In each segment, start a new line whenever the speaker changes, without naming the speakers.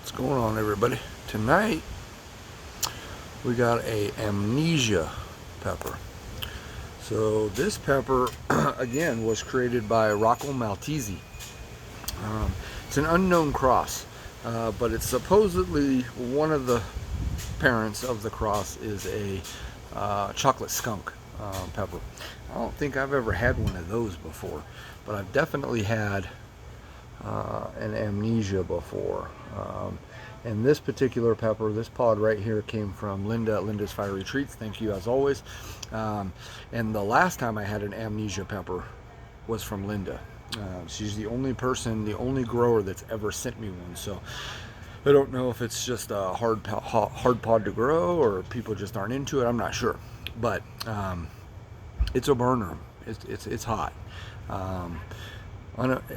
What's going on, everybody? Tonight we got a Amnesia pepper. So this pepper again was created by Rocco Maltese. It's an unknown cross, but it's supposedly one of the parents of the cross is a chocolate skunk pepper. I don't think I've ever had one of those before, but I've definitely had an Amnesia before. And this particular pepper, this pod right here, came from Linda at Linda's Fiery Treats. Thank you as always. And the last time I had an Amnesia pepper was from Linda. She's the only person, the only grower that's ever sent me one. So I don't know if it's just a hard pod to grow or people just aren't into it. I'm not sure, but it's a burner. It's hot.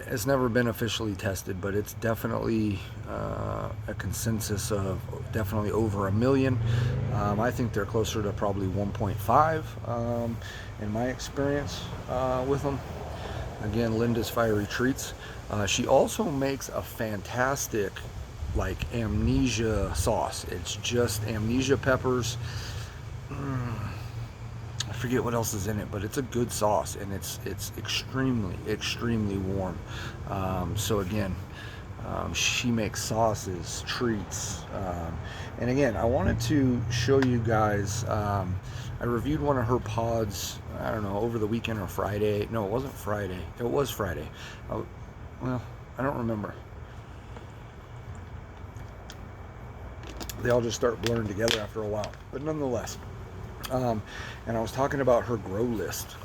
It's never been officially tested, but it's definitely a consensus of definitely over 1 million. I think they're closer to probably 1.5 in my experience with them. Again, Linda's Fiery Treats. She also makes a fantastic like Amnesia sauce. It's just Amnesia peppers. I forget what else is in it, but it's a good sauce, and it's extremely warm. So again, she makes sauces, treats, and again, I wanted to show you guys. I reviewed one of her pods. I don't know, over the weekend or Friday. No, it wasn't Friday. It was Friday. Well, I don't remember. They all just start blurring together after a while, but nonetheless. And I was talking about her grow list.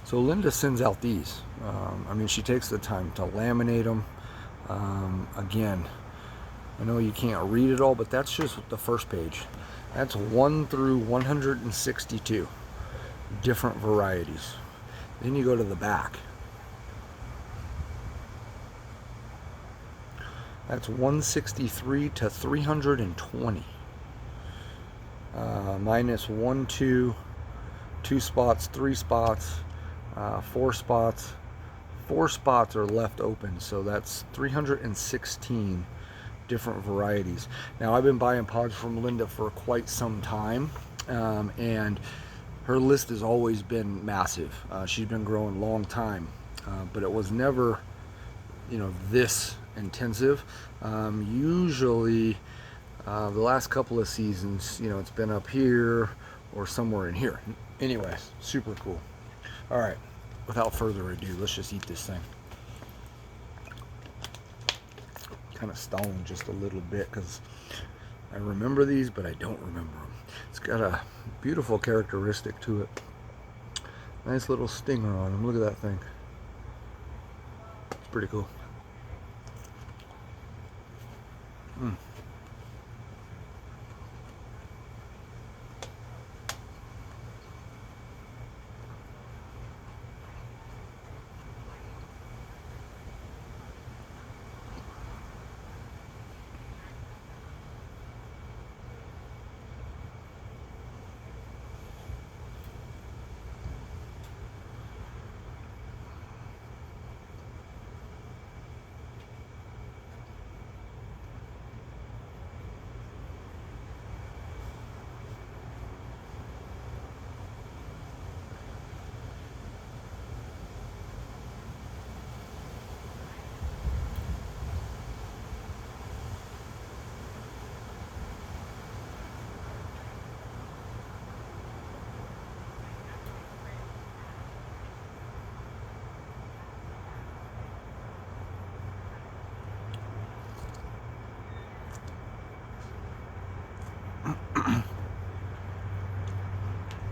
So Linda sends out these. I mean, she takes the time to laminate them. Again, I know you can't read it all, but that's just the first page. That's 1 through 162 different varieties. Then you go to the back. That's 163 to 320. Minus 1, 2 spots, 3 spots, 4 spots. 4 spots are left open, so that's 316 different varieties. Now, I've been buying pods from Linda for quite some time, and her list has always been massive. She's been growing a long time, but it was never, this intensive. Usually, the last couple of seasons, it's been up here or somewhere in here. Anyways, super cool. All right, without further ado, let's just eat this thing. Kind of stalling just a little bit because I remember these, but I don't remember them. It's got a beautiful characteristic to it. Nice little stinger on them. Look at that thing. It's pretty cool.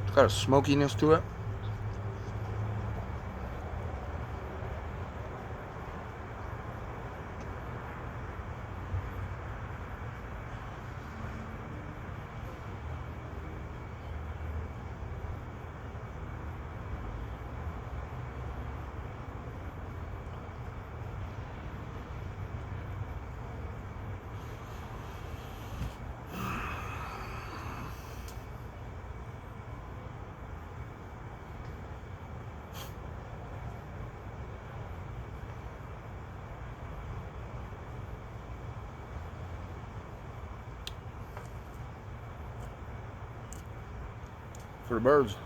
It's got a smokiness to it. for the birds.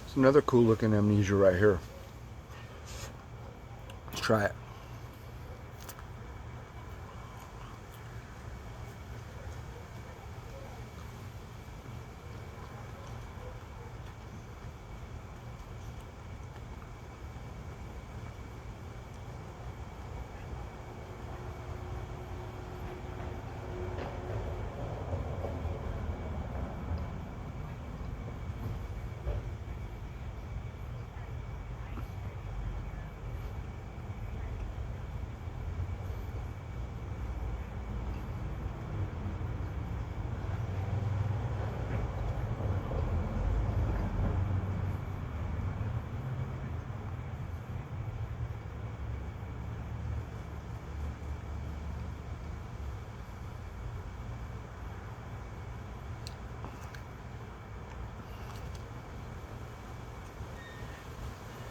It's another cool looking Amnesia right here. Let's try it.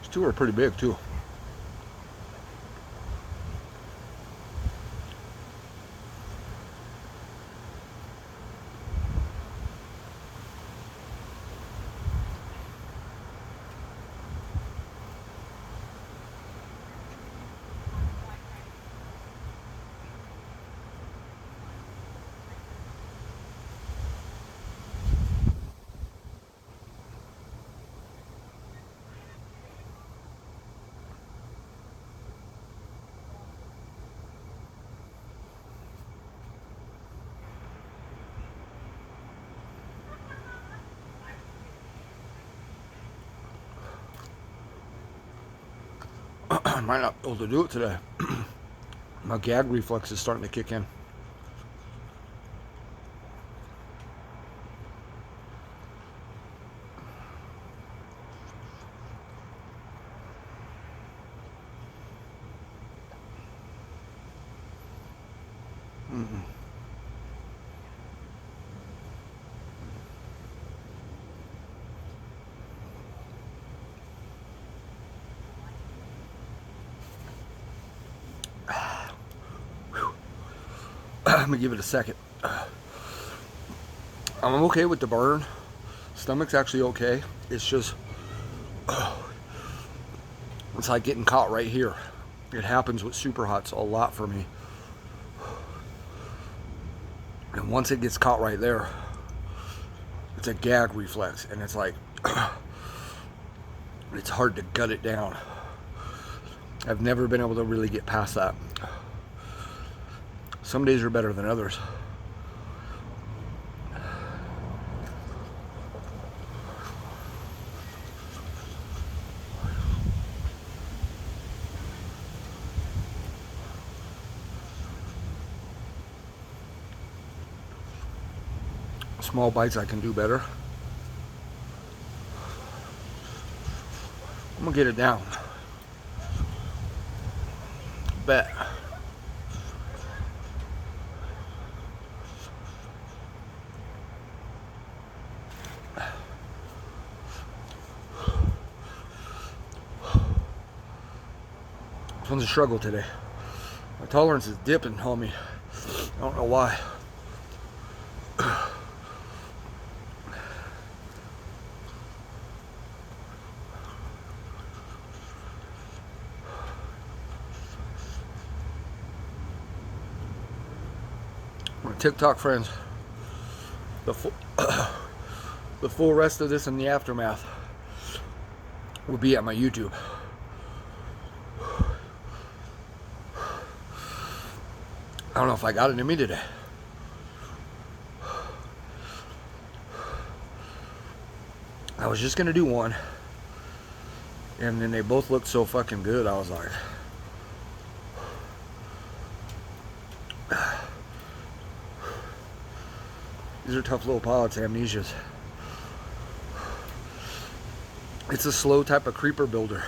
These two are pretty big too. I might not be able to do it today. My gag reflex is starting to kick in. I'm gonna give it a second. I'm okay with the burn. Stomach's actually okay. It's just, it's like getting caught right here. It happens with super hots a lot for me. And once it gets caught right there, it's a gag reflex, and it's like, it's hard to gut it down. I've never been able to really get past that. Some days are better than others. Small bites I can do better. I'm gonna get it down. Bet. This one's a struggle today. My tolerance is dipping on me. I don't know why. My TikTok friends, the full rest of this and the aftermath will be at my YouTube. I don't know if I got it in me today. I was just gonna do one, and then they both looked so fucking good. I was like, these are tough little pilots, Amnesias. It's a slow type of creeper builder.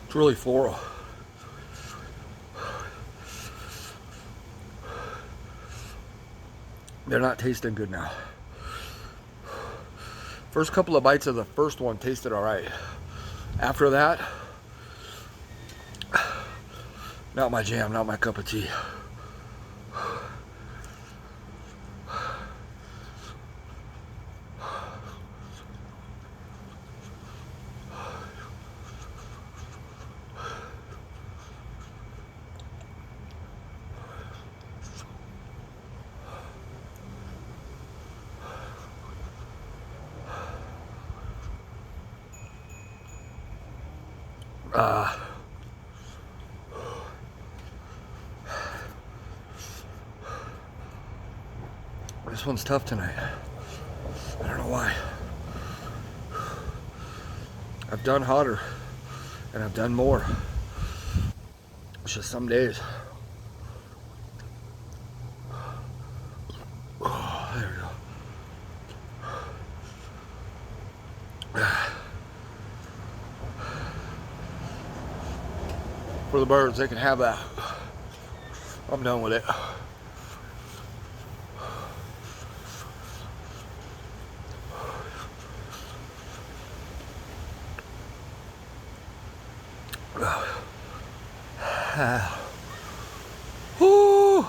It's really floral. They're not tasting good now. First couple of bites of the first one tasted all right. After that, not my jam, not my cup of tea. This one's tough tonight. I don't know why. I've done hotter and I've done more. It's just some days. Oh, there we go. For the birds, they can have that. I'm done with it. Whoo.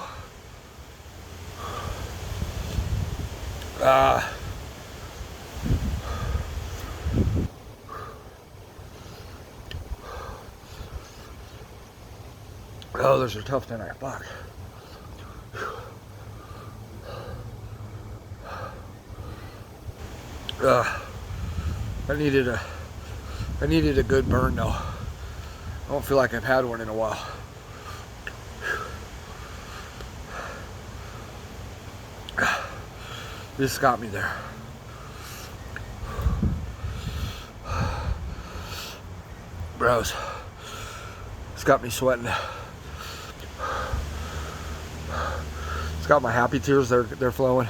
Oh, those are tough tonight. Fuck. I needed a good burn though. I don't feel like I've had one in a while. This got me there. Bros, it's got me sweating. It's got my happy tears, they're flowing.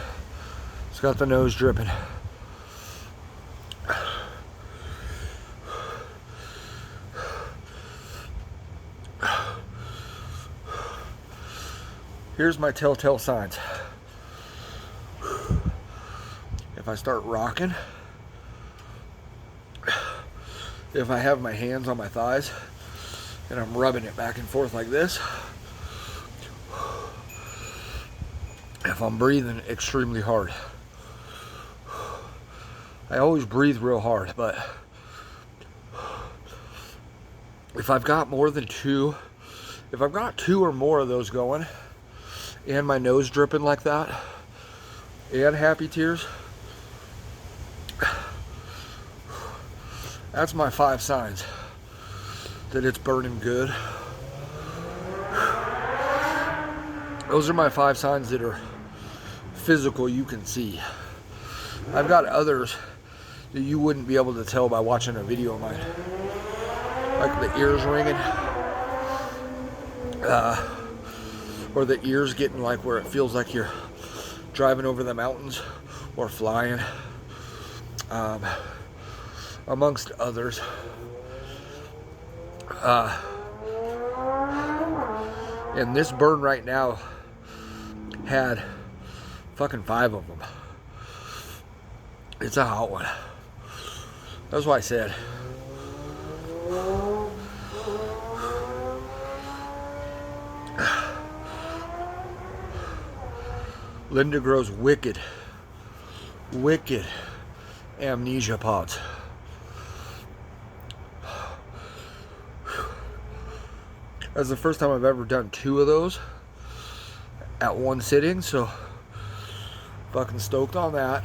It's got the nose dripping. Here's my telltale signs. If I start rocking, if I have my hands on my thighs and I'm rubbing it back and forth like this, if I'm breathing extremely hard. I always breathe real hard, but if I've got more than two, if I've got two or more of those going and my nose dripping like that and happy tears, that's my 5 signs that it's burning good. Those are my 5 signs that are physical, you can see. I've got others that you wouldn't be able to tell by watching a video of mine. Like the ears ringing. Or the ears getting like where it feels like you're driving over the mountains or flying. Amongst others. And this burn right now had fucking 5 of them. It's a hot one. That's why I said. Linda grows wicked amnesia pods. That's the first time I've ever done 2 of those at one sitting, so fucking stoked on that.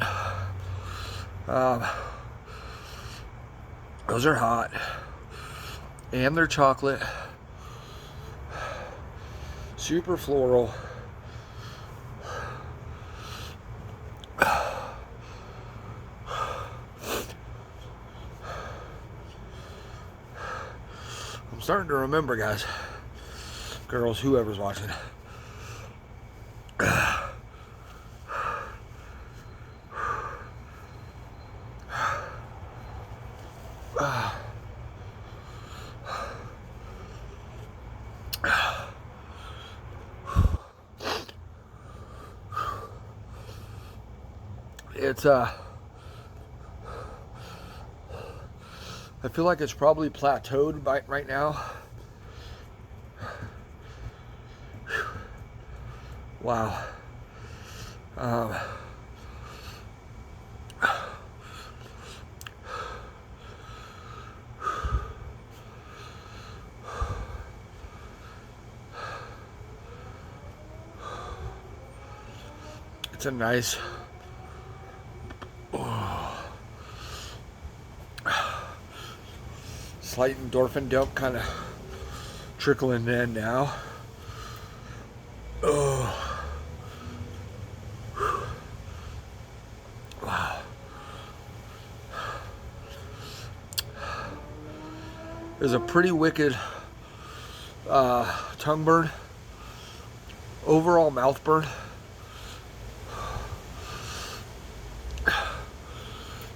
Those are hot, and they're chocolate, super floral. I'm starting to remember, guys, girls, whoever's watching. It's I feel like it's probably plateaued right now. Wow. It's a nice, slight endorphin dump kind of trickling in now. Oh, wow. There's a pretty wicked tongue burn, overall mouth burn.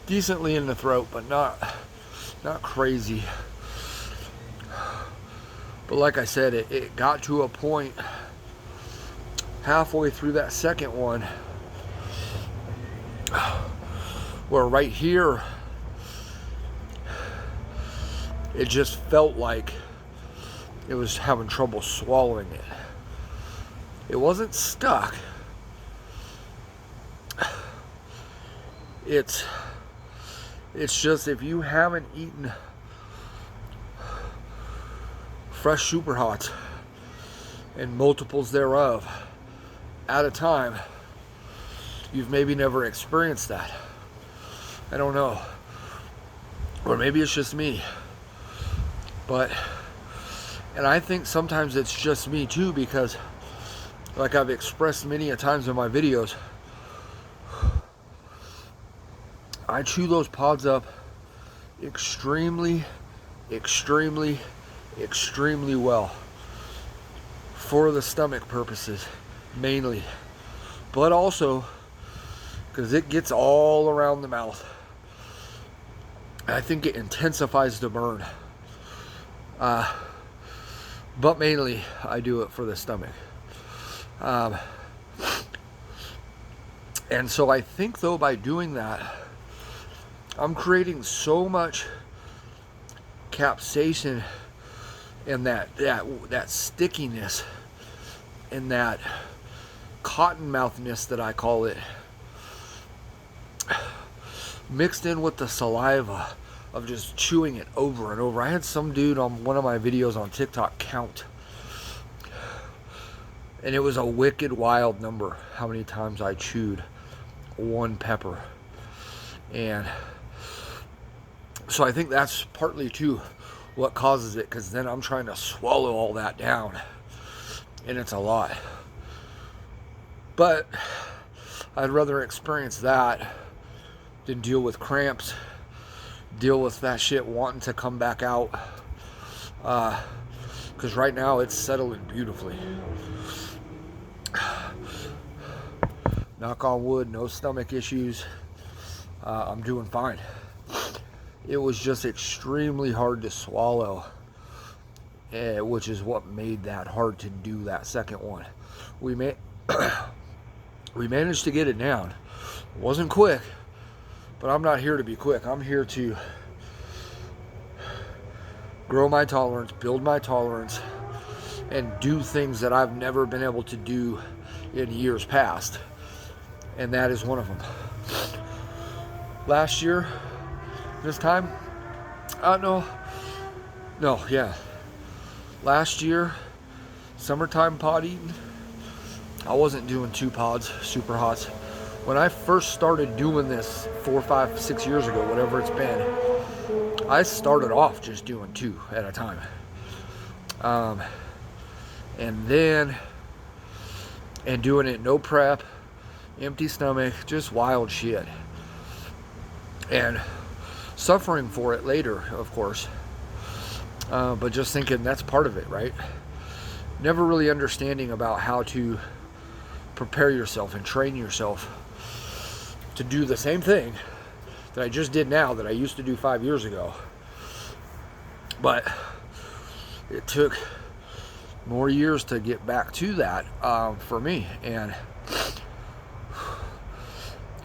Decently in the throat, but not crazy. But like I said, it got to a point halfway through that second one where right here it just felt like it was having trouble swallowing it. It wasn't stuck. It's just, if you haven't eaten fresh super hots and multiples thereof at a time, you've maybe never experienced that. I don't know. Or maybe it's just me. But, and I think sometimes it's just me too, because like I've expressed many a times in my videos, I chew those pods up extremely well for the stomach purposes mainly, but also because it gets all around the mouth. I think it intensifies the burn, but mainly I do it for the stomach. And so I think though, by doing that, I'm creating so much capsaicin and that stickiness and that cottonmouthness that I call it, mixed in with the saliva of just chewing it over and over. I had some dude on one of my videos on TikTok count, and it was a wicked wild number how many times I chewed one pepper. And so I think that's partly too what causes it, because then I'm trying to swallow all that down, and it's a lot. But I'd rather experience that than deal with cramps, deal with that shit wanting to come back out, because right now it's settling beautifully. Knock on wood, no stomach issues. I'm doing fine. It was just extremely hard to swallow, which is what made that hard to do that second one. We managed to get it down. It wasn't quick, but I'm not here to be quick. I'm here to grow my tolerance, build my tolerance, and do things that I've never been able to do in years past. And that is one of them. Last year, this time, last year summertime pod eating, I wasn't doing 2 pods, super hots. When I first started doing this 4, 5, 6 years ago, whatever it's been, I started off just doing 2 at a time. And doing it no prep, empty stomach, just wild shit. And suffering for it later, of course. But just thinking that's part of it, right? Never really understanding about how to prepare yourself and train yourself to do the same thing that I just did now that I used to do 5 years ago. But it took more years to get back to that for me, and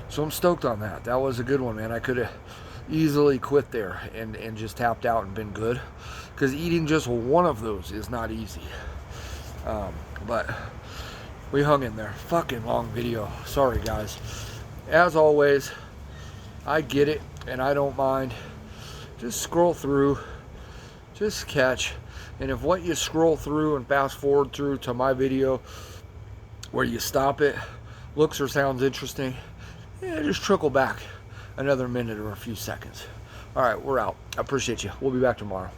so I'm stoked on that. That was a good one, man. I could have easily quit there and just tapped out and been good, because eating just one of those is not easy. But we hung in there. Fucking long video. Sorry, guys. As always, I get it, and I don't mind. Just scroll through, just catch. And if what you scroll through and fast forward through to my video, where you stop it, looks or sounds interesting, just trickle back another minute or a few seconds. All right, we're out. I appreciate you. We'll be back tomorrow.